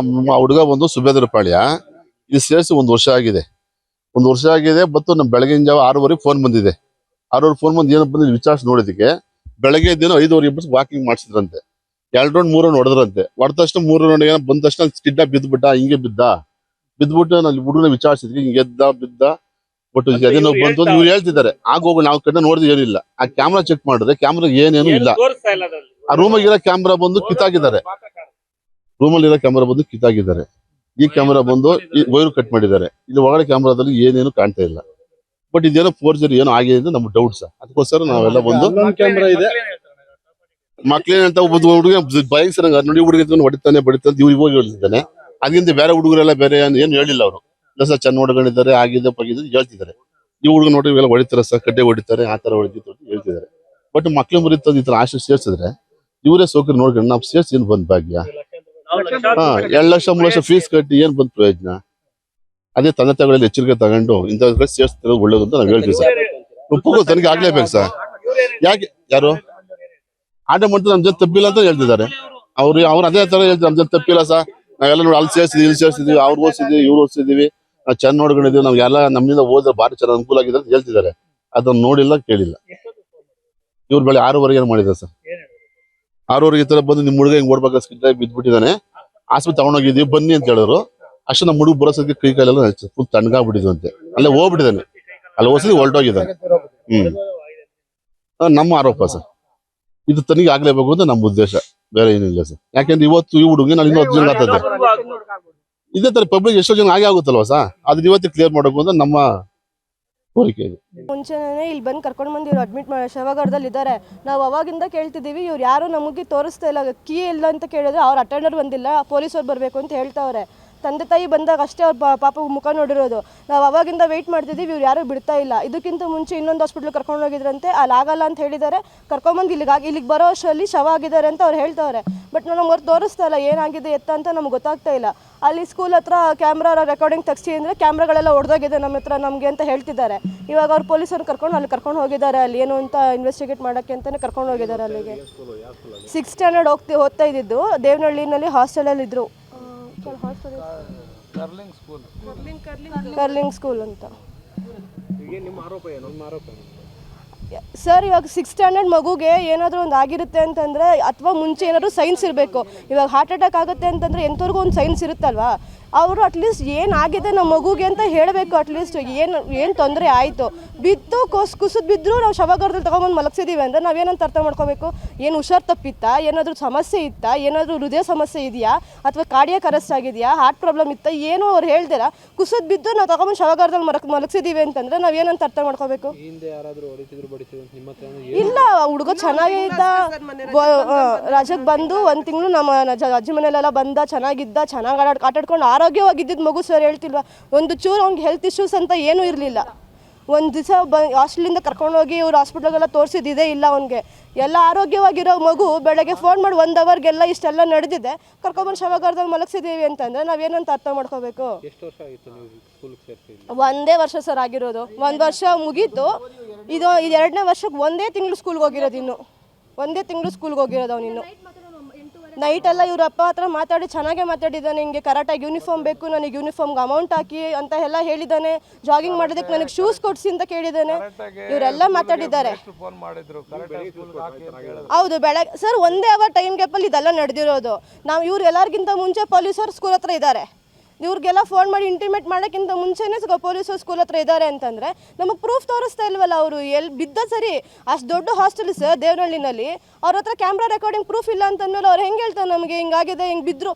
ನಮ್ಮ ಹುಡುಗ ಬಂದು ಸುಬೇದರಪಾಳ್ಯ. ಇದು ಸೇರಿಸಿ 1 ವರ್ಷ ಆಗಿದೆ. 1 ವರ್ಷ ಆಗಿದೆ. ಮತ್ತು ನಮ್ಮ ಬೆಳಗಿನ ಜಾವ 6:30 ಫೋನ್ ಬಂದಿದೆ. 6:30 ಫೋನ್ ಬಂದು ಏನಪ್ಪ ಬಂದು ವಿಚಾರಿಸಿ ನೋಡಿದಕ್ಕೆ ಬೆಳಗ್ಗೆ ಎದ್ದೇನೋ 5:30 ಎಬ್ಬಸಿ ವಾಕಿಂಗ್ ಮಾಡಿಸಿದ್ರಂತೆ. 2 ರೌಂಡ್ 3 ರೌಂಡ್ ಹೊಡೆದ್ರಂತೆ. ಹೊಡೆದ ತಕ್ಷಣ 3 ರೌಂಡ್ ಬಂದ ತಕ್ಷಣ ಸ್ಕಿಡ್ಡ ಬಿದ್ದುಬಿಟ್ಟ. ಹಿಂಗೆ ಬಿದ್ದುಬಿಟ್ಟು ನಾನು ಹುಡುಗನ ವಿಚಾರಿಸಿದ್ವಿ, ಹಿಂಗೆ ಎದ್ದ ಬಿದ್ದ ಬಟ್ ಅದೇನೋ ಬಂತು ಇವ್ರು ಹೇಳ್ತಿದ್ದಾರೆ. ಆಗೋಗ ನಾವು ಕಣ್ಣ ನೋಡಿದ್ರೆ ಏನಿಲ್ಲ. ಆ ಕ್ಯಾಮ್ರಾ ಚೆಕ್ ಮಾಡಿದ್ರೆ ಕ್ಯಾಮ್ರಾ ಏನೇನು ಇಲ್ಲ. ಆ ರೂಮಾಗಿರೋ ಕ್ಯಾಮ್ರಾ ಬಂದು ಕಿತ್ತಾಗಿದ್ದಾರೆ. ರೂಮಲ್ಲಿರೋ ಕ್ಯಾಮ್ರಾ ಬಂದು ಕಿತ್ತಾಗಿದ್ದಾರೆ. ಈ ಕ್ಯಾಮ್ರಾ ಬಂದು ವೈರ್ ಕಟ್ ಮಾಡಿದ್ದಾರೆ. ಇಲ್ಲಿ ಒಳಗಡೆ ಕ್ಯಾಮ್ರಾದಲ್ಲಿ ಏನೇನು ಕಾಣ್ತಾ ಇಲ್ಲ. ಬಟ್ ಇದೇನೋ ಫೋರ್ಜರಿ ಏನೋ ಆಗಿದೆ ಅಂತ ನಮ್ಗೆ ಡೌಟ್ ಸರ್. ಅದಕ್ಕೋಸ್ಕರ ನಾವೆಲ್ಲ ಬಂದು ಮಕ್ಳೇನಂತ ಒಬ್ಬ ಹುಡುಗ ಬೈಕ್ ಸರ್ ನೋಡಿ ಹುಡುಗ ಹೊಡಿತಾನೆ ಬಡಿತಾನೆ ಇವ್ರು ಇವಾಗ ಹೇಳ್ತಿದ್ದಾನೆ. ಅದರಿಂದ ಬೇರೆ ಹುಡುಗರೆಲ್ಲ ಬೇರೆ ಏನು ಹೇಳಿಲ್ಲ ಅವರು. ಇಲ್ಲ ಸರ್ ಚೆನ್ನ ಹೊಡ್ಕೊಂಡಿದ್ದಾರೆ ಆಗಿದೆ ಪಗಿದೆ ಹೇಳ್ತಿದ್ದಾರೆ. ಈ ಹುಡುಗ ನೋಡಿ ಇವೆಲ್ಲ ಹೊಡಿತಾರೆ ಸರ್, ಕಡ್ಡೆ ಹೊಡಿತಾರೆ, ಆ ತರ ಹೊಡಿತಿತ್ತು ಹೇಳ್ತಿದ್ದಾರೆ. ಬಟ್ ಮಕ್ಳು ಮುರಿತದ ಈ ತರ ಆಶೆ ಸೇರ್ಸಿದ್ರೆ ಇವರೇ ಸೌಕರ್ಯ ನೋಡ್ಕೊಂಡು ನಾವು ಸೇರ್ಸಿ ಏನ್ ಬಂದ್ ಭಾಗ್ಯ. 2 ಲಕ್ಷ 3 ಲಕ್ಷ ಫೀಸ್ ಕಟ್ಟಿ ಏನ್ ಬಂದ್ ಪ್ರಯೋಜನ. ಅದೇ ತಂದೆ ತಾಯಿಗಳಲ್ಲಿ ಎಚ್ಚರಿಕೆ ತಗೊಂಡು ಇಂಥ ಸೇರ್ಸ್ತಿರೋದು ಒಳ್ಳೇದು ಅಂತ ನಾವ್ ಹೇಳ್ತೀವಿ ಸರ್. ಉಪ್ಪು ತನಗೆ ಆಗ್ಲೇಬೇಕು ಸರ್. ಯಾಕೆ ಯಾರು ಆಟ ಮಾಡ್ತಾರೆ ನಮ್ ಜೊತೆ ತಪ್ಪಿಲ್ಲ ಅಂತ ಹೇಳ್ತಿದ್ದಾರೆ. ಅವ್ರು ಅದೇ ತರ ಹೇಳ್ತಾರೆ ನಮ್ ಜೊತೆ ತಪ್ಪಿಲ್ಲ ಸರ್, ನಾವೆಲ್ಲ ನೋಡಿ ಅಲ್ಲಿ ಸೇರ್ಸಿದ್ವಿ ಇಲ್ಲಿ ಸೇರ್ಸಿದ್ವಿ, ಅವ್ರು ಓದಿಸಿದ್ವಿ ಇವ್ರು ಓದಿಸಿದ್ವಿ, ನಾವು ಚೆನ್ನ ನೋಡ್ಕೊಂಡಿದ್ವಿ, ನಮ್ಗೆಲ್ಲ ನಮ್ಮಿಂದ ಓದಿದ್ರೆ ಭಾರಿ ಚೆನ್ನಾಗಿ ಅನುಕೂಲ ಆಗಿದೆ ಅಂತ ಹೇಳ್ತಿದ್ದಾರೆ. ಅದನ್ನ ನೋಡಿಲ್ಲ ಕೇಳಿಲ್ಲ. ಇವ್ರು ಬೆಳೆ 6:30 ಏನ್ ಮಾಡಿದ್ದಾರೆ ಸರ್. 6:30 ಈ ತರ ಬಂದು ನಿಮ್ ಹುಡುಗ ಹಿಂಗ್ ಓಡ್ಬೇಕಾದ್ರೆ ಸ್ಕಿಡ್ ಆಗಿ ಬಿದ್ಬಿಟ್ಟಿದ್ದಾನೆ, ಆಸ್ಪತ್ರೆ ತಗೊಂಡೋಗಿದ್ವಿ ಬನ್ನಿ ಅಂತ ಹೇಳಿದ್ರು. ಅಷ್ಟು ನಮ್ಮ ಹುಡುಗ ಬರೋಸಕ್ಕೆ ಕೈ ಕಾಲೆಲ್ಲ ಫುಲ್ ತಣ್ಣಗಾಗ್ಬಿಟ್ಟಿದ್ವು ಅಂತೆ. ಅಲ್ಲೇ ಹೋಗ್ಬಿಟ್ಟಿದ್ದಾನೆ, ಅಲ್ಲಿ ಹೊಸದಿ ಹೊರಟೋಗಿದ್ದಾನೆ. ನಮ್ಮ ಆರೋಪ ಸರ್. ಇದು ತನಿಖೆ ಆಗ್ಲೇಬೇಕು ಅಂತ ನಮ್ಮ ಉದ್ದೇಶ, ಬೇರೆ ಏನಿಲ್ಲ ಸರ್. ಯಾಕೆಂದ್ರೆ ಇವತ್ತು ಈ ಹುಡುಗಿ ನಾನು 10 ಜನ ಆಗ್ತದೆ ಇದೇ ತರ ಪಬ್ಲಿಕ್ ಎಷ್ಟೋ ಜನ ಆಗುತ್ತಲ್ವಾ ಸರ್. ಅದನ್ನ ಇವತ್ತು ಕ್ಲಿಯರ್ ಮಾಡಬೇಕು ಅಂತ ನಮ್ಮ ಕೋರಿಕೆ ಇದೆ. ಮುಂಚೆನೇ ಇಲ್ಲಿ ಬಂದು ಕರ್ಕೊಂಡು ಬಂದು ಇವ್ರು ಅಡ್ಮಿಟ್ ಮಾಡಿ ಶವಗಾರದಲ್ಲಿ ಇದ್ದಾರೆ. ನಾವು ಅವಾಗಿಂದ ಕೇಳ್ತಿದ್ದೀವಿ, ಇವ್ರು ಯಾರು ನಮಗೆ ತೋರಿಸ್ತಾ ಇಲ್ಲ. ಕೀ ಇಲ್ಲ ಅಂತ ಕೇಳಿದ್ರೆ ಅವ್ರ ಅಟೆಂಡರ್ ಬಂದಿಲ್ಲ, ಪೊಲೀಸವ್ರು ಬರಬೇಕು ಅಂತ ಹೇಳ್ತಾವ್ರೆ. ತಂದೆ ತಾಯಿ ಬಂದಾಗ ಅಷ್ಟೇ ಅವ್ರ ಪಾಪ ಮುಖ ನೋಡಿರೋದು. ನಾವು ಅವಾಗಿಂದ ವೆಯ್ಟ್ ಮಾಡ್ತಿದ್ದೀವಿ, ಇವ್ರು ಯಾರು ಬಿಡ್ತಾ ಇಲ್ಲ. ಇದಕ್ಕಿಂತ ಮುಂಚೆ ಇನ್ನೊಂದು ಹಾಸ್ಪಿಟ್ಲಿಗೆ ಕರ್ಕೊಂಡು ಹೋಗಿದ್ರಂತೆ, ಅಲ್ಲಿ ಆಗಲ್ಲ ಅಂತ ಹೇಳಿದ್ದಾರೆ. ಕರ್ಕೊಂಬಂದು ಇಲ್ಲಿಗೆ ಬರೋ ಅಷ್ಟರಲ್ಲಿ ಶವ ಆಗಿದ್ದಾರೆ ಅಂತ ಅವ್ರು ಹೇಳ್ತಾವ್ರೆ. ಬಟ್ ನಮಗೆ ಅವ್ರು ತೋರಿಸ್ತಾ ಇಲ್ಲ ಏನಾಗಿದೆ ಎತ್ತ ಅಂತ ನಮ್ಗೆ ಗೊತ್ತಾಗ್ತಾ ಇಲ್ಲ. ಅಲ್ಲಿ ಸ್ಕೂಲ್ ಹತ್ರ ಕ್ಯಾಮ್ರಾ ರೆಕಾರ್ಡಿಂಗ್ ತೆಗ್ಸಿ ಅಂದರೆ ಕ್ಯಾಮ್ರಾಗಳೆಲ್ಲ ಹೊಡೆದೋಗಿದೆ ನಮ್ಮ ಹತ್ರ ನಮಗೆ ಅಂತ ಹೇಳ್ತಿದ್ದಾರೆ. ಇವಾಗ ಅವ್ರು ಪೊಲೀಸರು ಅಲ್ಲಿ ಕರ್ಕೊಂಡು ಹೋಗಿದ್ದಾರೆ. ಅಲ್ಲಿ ಏನು ಅಂತ ಇನ್ವೆಸ್ಟಿಗೇಟ್ ಮಾಡೋಕ್ಕೆ ಅಂತಲೇ ಕರ್ಕೊಂಡು ಹೋಗಿದ್ದಾರೆ. ಅಲ್ಲಿಗೆ 6th ಸ್ಟ್ಯಾಂಡರ್ಡ್ ಓದ್ತಾ ಇದ್ದಿದ್ದು ದೇವನಹಳ್ಳಿನಲ್ಲಿ ಹಾಸ್ಟೆಲಲ್ಲಿ ಇದ್ರು. ಕರ್ಲಿಂಗ್ ಸ್ಕೂಲ್ ಅಂತ ಸರ್. ಇವಾಗ 6th ಸ್ಟ್ಯಾಂಡರ್ಡ್ ಮಗುಗೆ ಏನಾದರೂ ಒಂದು ಆಗಿರುತ್ತೆ ಅಂತಂದರೆ, ಅಥವಾ ಮುಂಚೆ ಏನಾದರೂ ಸೈನ್ಸ್ ಇರಬೇಕು. ಇವಾಗ ಹಾರ್ಟ್ ಅಟ್ಯಾಕ್ ಆಗುತ್ತೆ ಅಂತಂದರೆ ಎಂಥವ್ರಿಗೂ ಒಂದು ಸೈನ್ಸ್ ಇರುತ್ತಲ್ವಾ. ಅವರು ಅಟ್ಲೀಸ್ಟ್ ಏನಾಗಿದೆ ನಮ್ಮ ಮಗುಗೆ ಅಂತ ಹೇಳಬೇಕು. ಅಟ್ಲೀಸ್ಟ್ ಏನು ತೊಂದರೆ ಆಯಿತು, ಬಿದ್ದು ಕುಸಿದು ಬಿದ್ದರೂ ನಾವು ಶವಗಾರದಲ್ಲಿ ತೊಗೊಂಬಂದು ಮಲಗಿಸಿದ್ದೀವಿ ಅಂದರೆ ನಾವೇನಂತ ಅರ್ಥ ಮಾಡ್ಕೋಬೇಕು. ಏನು ಹುಷಾರು ತಪ್ಪಿತ್ತಾ, ಏನಾದರೂ ಸಮಸ್ಯೆ ಇತ್ತಾ, ಏನಾದರೂ ಹೃದಯ ಸಮಸ್ಯೆ ಇದೆಯಾ, ಅಥವಾ ಕಾರ್ಡಿಯಾಕ್ ಅರೆಸ್ಟ್ ಆಗಿದೆಯಾ, ಹಾರ್ಟ್ ಪ್ರಾಬ್ಲಮ್ ಇತ್ತಾ, ಏನೋ ಅವ್ರು ಹೇಳ್ದಿರ ಕುಸಿದು ಬಿದ್ದು ನಾವು ತೊಗೊಂಬಂದು ಶವಗಾರದಲ್ಲಿ ಮಲಗಿಸಿದ್ದೀವಿ ಅಂತಂದರೆ ನಾವೇನಂತ ಅರ್ಥ ಮಾಡ್ಕೋಬೇಕು. ಇಲ್ಲ, ಹುಡುಗ ಚೆನ್ನಾಗೇ ಇದ್ದ. ರಜಕ್ಕೆ ಬಂದು 1 ತಿಂಗಳು ನಮ್ಮ ಅಜ್ಜಿ ಮನೆಯಲ್ಲೆಲ್ಲ ಬಂದ, ಚೆನ್ನಾಗಿದ್ದ, ಚೆನ್ನಾಗಿ ಆಟಾಡ್ಕೊಂಡು ಆರೋಗ್ಯವಾಗಿದ್ದಿದ್ದು ಮಗು ಸರ್. ಹೇಳ್ತಿಲ್ವಾ, ಒಂದು ಚೂರು ಅವ್ನಿಗೆ ಹೆಲ್ತ್ ಇಶ್ಯೂಸ್ ಅಂತ ಏನೂ ಇರಲಿಲ್ಲ. ಒಂದು ದಿವಸ ಹಾಸ್ಟೆಲಿಂದ ಕರ್ಕೊಂಡೋಗಿ ಇವ್ರು ಹಾಸ್ಪಿಟ್ಲಿಗೆಲ್ಲ ತೋರಿಸಿದ್ದೇ ಇಲ್ಲ. ಅವ್ನಿಗೆ ಎಲ್ಲ ಆರೋಗ್ಯವಾಗಿರೋ ಮಗು ಬೆಳಗ್ಗೆ ಫೋನ್ ಮಾಡಿ 1 ಅವರ್ಗೆಲ್ಲ ಇಷ್ಟೆಲ್ಲ ನಡೆದಿದೆ, ಕರ್ಕೊಂಬಂದು ಶವಗಾರದಲ್ಲಿ ಮಲಗಿಸಿದ್ದೀವಿ ಅಂತಂದರೆ ನಾವೇನಂತ ಅರ್ಥ ಮಾಡ್ಕೋಬೇಕು. 1 ವರ್ಷ ಸರ್ ಆಗಿರೋದು. 1 ವರ್ಷ ಮುಗೀತು. ಇದು 2ನೇ ವರ್ಷಕ್ಕೆ 1 ತಿಂಗಳು ಸ್ಕೂಲ್ಗೆ ಹೋಗಿರೋದು. ಇನ್ನು 1 ತಿಂಗಳು ಸ್ಕೂಲ್ಗೆ ಹೋಗಿರೋದು ಅವನಿನ್ನು. ನೈಟೆಲ್ಲ ಇವ್ರ ಅಪ್ಪ ಹತ್ರ ಮಾತಾಡಿ ಚೆನ್ನಾಗೇ ಮಾತಾಡಿದ್ದಾನೆ. ಹಿಂಗೆ ಕರೆಕ್ಟಾಗಿ ಯೂನಿಫಾರ್ಮ್ ಬೇಕು, ನನಗೆ ಯೂನಿಫಾರ್ಮ್ಗೆ ಅಮೌಂಟ್ ಹಾಕಿ ಅಂತ ಎಲ್ಲ ಹೇಳಿದ್ದಾನೆ. ಜಾಗಿಂಗ್ ಮಾಡೋದಕ್ಕೆ ನನಗೆ ಶೂಸ್ ಕೊಡಿಸಿ ಅಂತ ಕೇಳಿದ್ದಾನೆ. ಇವರೆಲ್ಲ ಮಾತಾಡಿದ್ದಾರೆ. ಹೌದು, ಬೆಳಗ್ಗೆ ಸರ್ 1 ಅವರ್ ಟೈಮ್ ಗ್ಯಾಪಲ್ಲಿ ಇದೆಲ್ಲ ನಡೆದಿರೋದು. ನಾವು ಇವ್ರು ಎಲ್ಲರಿಗಿಂತ ಮುಂಚೆ ಪೊಲೀಸರು ಸ್ಕೂಲ್ ಹತ್ರ ಇದ್ದಾರೆ. ಇವ್ರಿಗೆಲ್ಲ ಫೋನ್ ಮಾಡಿ ಇಂಟಿಮೇಟ್ ಮಾಡೋಕ್ಕಿಂತ ಮುಂಚೆನೇ ಪೊಲೀಸರು ಸ್ಕೂಲ್ ಹತ್ರ ಇದ್ದಾರೆ ಅಂತಂದರೆ ನಮಗೆ ಪ್ರೂಫ್ ತೋರಿಸ್ತಾ ಇಲ್ವಲ್ಲ. ಅವರು ಎಲ್ಲಿ ಬಿದ್ದ ಸರಿ, ಅಷ್ಟು ದೊಡ್ಡ ಹಾಸ್ಟೆಲ್ ಸರ್ ದೇವನಹಳ್ಳಿನಲ್ಲಿ, ಅವ್ರ ಹತ್ರ ಕ್ಯಾಮ್ರಾ ರೆಕಾರ್ಡಿಂಗ್ ಪ್ರೂಫ್ ಇಲ್ಲ ಅಂತಂದ್ಮೇಲೆ ಅವ್ರು ಹೆಂಗೆ ಹೇಳ್ತಾರೆ ನಮಗೆ ಹಿಂಗಾಗಿದೆ, ಹಿಂಗೆ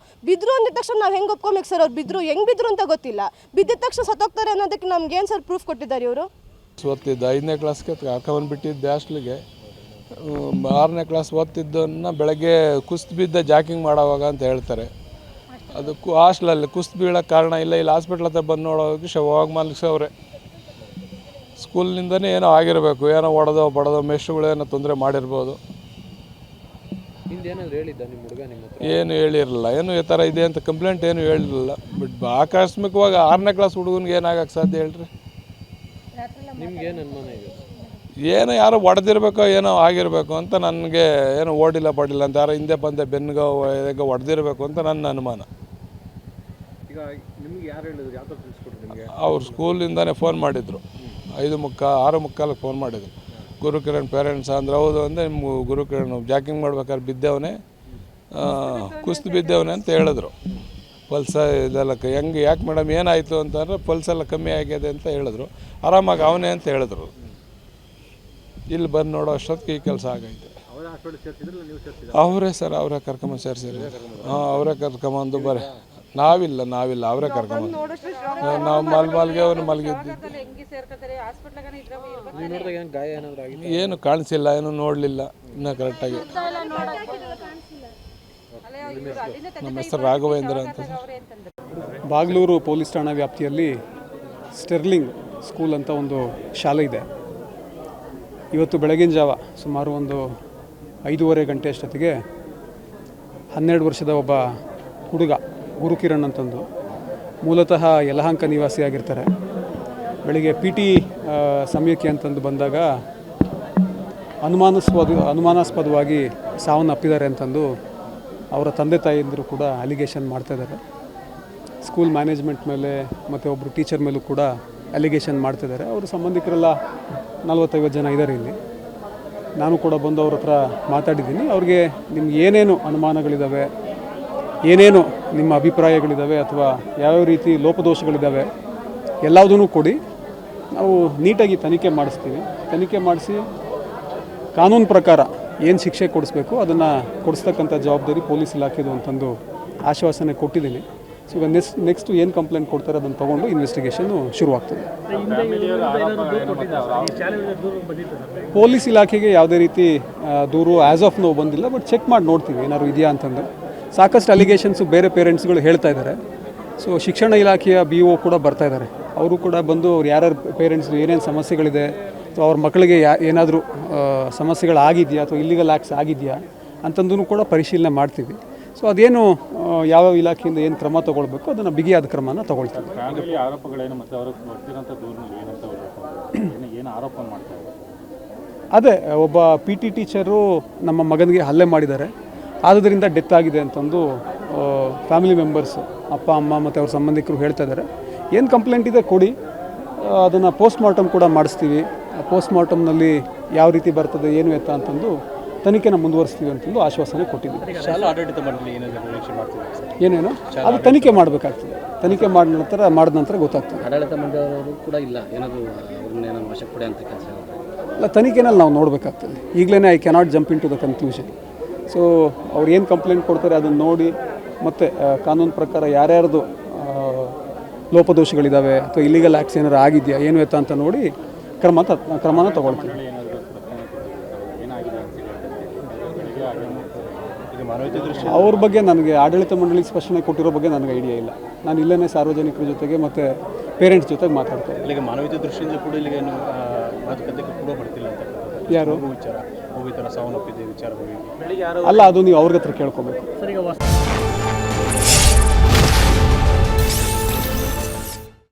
ಬಿದ್ದರು ಅಂದಿದ ತಕ್ಷಣ ನಾವು ಹೆಂಗೆ ಒಪ್ಕೊಬೇಕು ಸರ್. ಅವ್ರು ಹೆಂಗೆ ಬಿದ್ದರು ಅಂತ ಗೊತ್ತಿಲ್ಲ, ಬಿದ್ದಿದ ತಕ್ಷಣ ಸತ್ತೋಗ್ತಾರೆ ಅನ್ನೋದಕ್ಕೆ ನಮ್ಗೇನು ಸರ್ ಪ್ರೂಫ್ ಕೊಟ್ಟಿದ್ದಾರೆ ಇವರು. ಓದ್ತಿದ್ದ 5ನೇ ಕ್ಲಾಸ್ಗೆ ಕರ್ಕೊಂಡ್ಬಿಟ್ಟಿದ್ದೆ ಹಾಸ್ಟ್ಲಿಗೆ. 6ನೇ ಕ್ಲಾಸ್ ಓದ್ತಿದ್ದನ್ನ ಬೆಳಗ್ಗೆ ಕುಸ್ತು ಬಿದ್ದ ಜಾಕಿಂಗ್ ಮಾಡೋವಾಗ ಅಂತ ಹೇಳ್ತಾರೆ. ಅದು ಹಾಸ್ಟ್ಲಲ್ಲಿ ಕುಸ್ತು ಬೀಳೋಕ್ಕೆ ಕಾರಣ ಇಲ್ಲ. ಇಲ್ಲಿ ಹಾಸ್ಪಿಟ್ಲ್ ಹತ್ರ ಬಂದು ನೋಡೋಕ್ಕೆ ಶವವಾಗಿ ಮಲಗಿಸವ್ರೆ. ಸ್ಕೂಲ್ನಿಂದನೇ ಏನೋ ಆಗಿರಬೇಕು, ಏನೋ ಹೊಡೆದೋ ಬಡದೋ ಮೆಸ್ಟ್ರುಗಳು ಏನೋ ತೊಂದರೆ ಮಾಡಿರ್ಬೋದು. ಏನು ಹೇಳಿರಲಿಲ್ಲ, ಏನು ಈ ಥರ ಇದೆ ಅಂತ ಕಂಪ್ಲೇಂಟ್ ಏನು ಹೇಳಿರಲಿಲ್ಲ. ಬಟ್ ಆಕಸ್ಮಿಕವಾಗಿ 6ನೇ ಕ್ಲಾಸ್ ಹುಡುಗನಿಗೆ ಏನಾಗಕ್ಕೆ ಸಾಧ್ಯ ಹೇಳ್ರಿ. ಏನೋ ಯಾರೋ ಹೊಡೆದಿರ್ಬೇಕೋ ಏನೋ ಆಗಿರಬೇಕು ಅಂತ ನನಗೆ, ಏನೋ ಓಡಿಲ್ಲ ಪಡಿಲ್ಲ ಅಂತ ಯಾರೋ ಹಿಂದೆ ಬಂದೆ ಬೆನ್ನಿಗೋ ಹೊಡೆದಿರಬೇಕು ಅಂತ ನನ್ನ ಅನುಮಾನ. ಈಗ ನಿಮ್ಗೆ ಯಾರು ಹೇಳಿದ್ರು, ಯಾವ ಥರ ತಿಳಿಸ್ಕೊಟ್ರು ನಿಮಗೆ? ಅವ್ರು ಸ್ಕೂಲಿಂದನೇ ಫೋನ್ ಮಾಡಿದರು, 6:45 ಫೋನ್ ಮಾಡಿದರು. ಗುರುಕಿರಣ್ ಪೇರೆಂಟ್ಸ್ ಅಂದ್ರೆ ಹೌದು ಅಂದರೆ ನಿಮ್ಮ ಗುರುಕಿರಣ್ ಜಾಕಿಂಗ್ ಮಾಡ್ಬೇಕಾದ್ರೆ ಬಿದ್ದವನೇ, ಕುಸ್ತು ಬಿದ್ದವನೇ ಅಂತ ಹೇಳಿದ್ರು. ಪಲ್ಸ ಇದೆಲ್ಲ ಯಾಕೆ ಮೇಡಮ್ ಏನಾಯಿತು ಅಂತಂದರೆ ಪಲ್ಸೆಲ್ಲ ಕಮ್ಮಿ ಆಗಿದೆ ಅಂತ ಹೇಳಿದ್ರು. ಆರಾಮಾಗಿ ಅವನೇ ಅಂತ ಹೇಳಿದ್ರು. ಇಲ್ಲಿ ಬಂದು ನೋಡೋ ಅಷ್ಟೊತ್ತಿಗೆ ಈ ಕೆಲಸ ಆಗೈತೆ. ಅವರೇ ಸರ್, ಅವರೇ ಕರ್ಕೊಂಬಂದು ಸೇರಿಸಿದ್ರು. ಅವರೇ ಕರ್ಕೊಂಬಂದು ನಾವಿಲ್ಲ ಅವರೇ ಕರ್ಕೊಂಬಂದು. ನಾವು ಮಲ್ಗೆ ಅವನು ಮಲಗಿದ್ದು ಏನು ಕಾಣಿಸಿಲ್ಲ, ಏನು ನೋಡಲಿಲ್ಲ ಇನ್ನೂ ಕರೆಕ್ಟಾಗಿ. ನಮ್ಮ ಹೆಸರು ರಾಘವೇಂದ್ರ ಅಂತ. ಬಾಗ್ಲೂರು ಪೊಲೀಸ್ ಠಾಣಾ ವ್ಯಾಪ್ತಿಯಲ್ಲಿ ಸ್ಟೆರ್ಲಿಂಗ್ ಸ್ಕೂಲ್ ಅಂತ ಒಂದು ಶಾಲೆ ಇದೆ. ಇವತ್ತು ಬೆಳಗಿನ ಜಾವ ಸುಮಾರು ಒಂದು 5:30 ಗಂಟೆ ಅಷ್ಟೊತ್ತಿಗೆ 12 ವರ್ಷದ ಒಬ್ಬ ಹುಡುಗ ಗುರುಕಿರಣ್ ಅಂತಂದು, ಮೂಲತಃ ಯಲಹಂಕ ನಿವಾಸಿಯಾಗಿರ್ತಾರೆ. ಬೆಳಿಗ್ಗೆ PT ಸಮಯಕ್ಕೆ ಅಂತಂದು ಬಂದಾಗ ಅನುಮಾನಾಸ್ಪದವಾಗಿ ಸಾವನ್ನಪ್ಪಿದ್ದಾರೆ ಅಂತಂದು ಅವರ ತಂದೆ ತಾಯಿಯಂದರು ಕೂಡ ಅಲಿಗೇಷನ್ ಮಾಡ್ತಾಯಿದ್ದಾರೆ. ಸ್ಕೂಲ್ ಮ್ಯಾನೇಜ್ಮೆಂಟ್ ಮೇಲೆ ಮತ್ತು ಒಬ್ಬರು ಟೀಚರ್ ಮೇಲೂ ಕೂಡ ಅಲಿಗೇಷನ್ ಮಾಡ್ತಿದ್ದಾರೆ. ಅವರ ಸಂಬಂಧಿಕರೆಲ್ಲ 40-50 ಜನ ಇದ್ದಾರೆ ಇಲ್ಲಿ. ನಾನು ಕೂಡ ಬಂದು ಅವ್ರ ಹತ್ರ ಮಾತಾಡಿದ್ದೀನಿ. ಅವ್ರಿಗೆ ನಿಮ್ಗೆ ಏನೇನು ಅನುಮಾನಗಳಿದ್ದಾವೆ, ಏನೇನು ನಿಮ್ಮ ಅಭಿಪ್ರಾಯಗಳಿದ್ದಾವೆ ಅಥವಾ ಯಾವ್ಯಾವ ರೀತಿ ಲೋಪದೋಷಗಳಿದ್ದಾವೆ ಎಲ್ಲದನ್ನೂ ಕೊಡಿ, ನಾವು ನೀಟಾಗಿ ತನಿಖೆ ಮಾಡಿಸ್ತೀವಿ. ತನಿಖೆ ಮಾಡಿಸಿ ಕಾನೂನು ಪ್ರಕಾರ ಏನು ಶಿಕ್ಷೆ ಕೊಡಿಸ್ಬೇಕು ಅದನ್ನು ಕೊಡಿಸ್ತಕ್ಕಂಥ ಜವಾಬ್ದಾರಿ ಪೊಲೀಸ್ ಇಲಾಖೆದು ಅಂತಂದು ಆಶ್ವಾಸನೆ ಕೊಟ್ಟಿದ್ದೀನಿ. ಸೊ ಈಗ ನೆಕ್ಸ್ಟ್ ಏನು ಕಂಪ್ಲೇಂಟ್ ಕೊಡ್ತಾರೆ ಅದನ್ನು ತೊಗೊಂಡು ಇನ್ವೆಸ್ಟಿಗೇಷನ್ನು ಶುರುವಾಗ್ತದೆ. ಪೊಲೀಸ್ ಇಲಾಖೆಗೆ ಯಾವುದೇ ರೀತಿ ದೂರು ಆ್ಯಸ್ ಆಫ್ ನೋ ಬಂದಿಲ್ಲ, ಬಟ್ ಚೆಕ್ ಮಾಡಿ ನೋಡ್ತೀವಿ ಏನಾದ್ರು ಇದೆಯಾ ಅಂತಂದು. ಸಾಕಷ್ಟು ಅಲಿಗೇಷನ್ಸು ಬೇರೆ ಪೇರೆಂಟ್ಸ್ಗಳು ಹೇಳ್ತಾ ಇದ್ದಾರೆ. ಸೊ ಶಿಕ್ಷಣ ಇಲಾಖೆಯ BO ಕೂಡ ಬರ್ತಾ ಇದ್ದಾರೆ. ಅವರು ಕೂಡ ಬಂದು ಅವ್ರು ಯಾರ್ಯಾರು ಪೇರೆಂಟ್ಸ್ದು ಏನೇನು ಸಮಸ್ಯೆಗಳಿದೆ ಅಥವಾ ಅವ್ರ ಮಕ್ಕಳಿಗೆ ಏನಾದರೂ ಸಮಸ್ಯೆಗಳಾಗಿದೆಯಾ ಅಥವಾ ಇಲ್ಲಿಗಲ್ ಆ್ಯಕ್ಟ್ಸ್ ಆಗಿದೆಯಾ ಅಂತಂದೂ ಕೂಡ ಪರಿಶೀಲನೆ ಮಾಡ್ತೀವಿ. ಸೊ ಅದೇನು ಯಾವ್ಯಾವ ಇಲಾಖೆಯಿಂದ ಏನು ಕ್ರಮ ತೊಗೊಳ್ಬೇಕು ಅದನ್ನು ಬಿಗಿಯಾದ ಕ್ರಮನ ತೊಗೊಳ್ತೀವಿ. ಅದೇ ಒಬ್ಬ PT ಟೀಚರು ನಮ್ಮ ಮಗನಿಗೆ ಹಲ್ಲೆ ಮಾಡಿದ್ದಾರೆ, ಆದುದರಿಂದ ಡೆತ್ ಆಗಿದೆ ಅಂತಂದು ಫ್ಯಾಮಿಲಿ ಮೆಂಬರ್ಸ್ ಅಪ್ಪ ಅಮ್ಮ ಮತ್ತು ಅವ್ರ ಸಂಬಂಧಿಕರು ಹೇಳ್ತಾ ಇದ್ದಾರೆ. ಏನು ಕಂಪ್ಲೇಂಟ್ ಇದೆ ಕೊಡಿ, ಅದನ್ನು ಪೋಸ್ಟ್ ಮಾರ್ಟಮ್ ಕೂಡ ಮಾಡಿಸ್ತೀವಿ. ಪೋಸ್ಟ್ ಮಾರ್ಟಮ್ನಲ್ಲಿ ಯಾವ ರೀತಿ ಬರ್ತದೆ ಏನು ಎತ್ತ ಅಂತಂದು ತನಿಖೆನ ಮುಂದುವರಿಸ್ತೀವಿ ಅಂತಂದು ಆಶ್ವಾಸನೆ ಕೊಟ್ಟಿದ್ದೀವಿ. ಏನೇನು ಅದು ತನಿಖೆ ಮಾಡಬೇಕಾಗ್ತದೆ. ತನಿಖೆ ಮಾಡಿದ ನಂತರ ಗೊತ್ತಾಗ್ತದೆ. ಆಡಳಿತ ಮಂಡಳಿಯವರು ಕೂಡ ಇಲ್ಲ ಏನಾದರೂ ಅವ್ರನ್ನೇನೋ ವಶಕ್ಕೆ ಕೊಡಿ ಅಂತ ಕೆಲಸ ಅಲ್ಲ, ತನಿಖೆನಲ್ಲಿ ನಾವು ನೋಡಬೇಕಾಗ್ತದೆ. ಈಗಲೇ I cannot jump into the conclusion. So ಅವ್ರು ಏನು ಕಂಪ್ಲೇಂಟ್ ಕೊಡ್ತಾರೆ ಅದನ್ನು ನೋಡಿ ಮತ್ತು ಕಾನೂನು ಪ್ರಕಾರ ಯಾರ್ಯಾರ್ದು ಲೋಪದೋಷಗಳಿದ್ದಾವೆ ಅಥವಾ ಇಲ್ಲಿಗಲ್ ಆ್ಯಕ್ಟ್ಸ್ ಏನಾರು ಆಗಿದೆಯಾ ಏನು ಎತ್ತ ಅಂತ ನೋಡಿ ಕ್ರಮನ ತಗೊಳ್ತೀವಿ. ಅವ್ರ ಬಗ್ಗೆ ನನಗೆ ಆಡಳಿತ ಮಂಡಳಿಗೆ ಸ್ಪಷ್ಟನೆ ಕೊಟ್ಟಿರೋ ಬಗ್ಗೆ ನನಗೆ ಐಡಿಯಾ ಇಲ್ಲ. ನಾನು ಇಲ್ಲೇ ಸಾರ್ವಜನಿಕರ ಜೊತೆಗೆ ಮತ್ತು ಪೇರೆಂಟ್ಸ್ ಜೊತೆಗೆ ಮಾತಾಡ್ತೇನೆ. ಇಲ್ಲಿಗೆ ಮಾನವೀಯತೆ ದೃಷ್ಟಿಯಿಂದ ಕೂಡ ಇಲ್ಲಿಗೆ ಮಾತುಕತೆಗೆ ಕೂಡ ಬರ್ತಿಲ್ಲ ಅಂತ ಯಾರು ವಿಚಾರ ಸಾವನ್ನಪ್ಪಿದೆ ವಿಚಾರವಾಗಿ ಅಲ್ಲ, ಅದು ನೀವು ಅವ್ರ ಹತ್ರ ಕೇಳ್ಕೊಬೇಕು.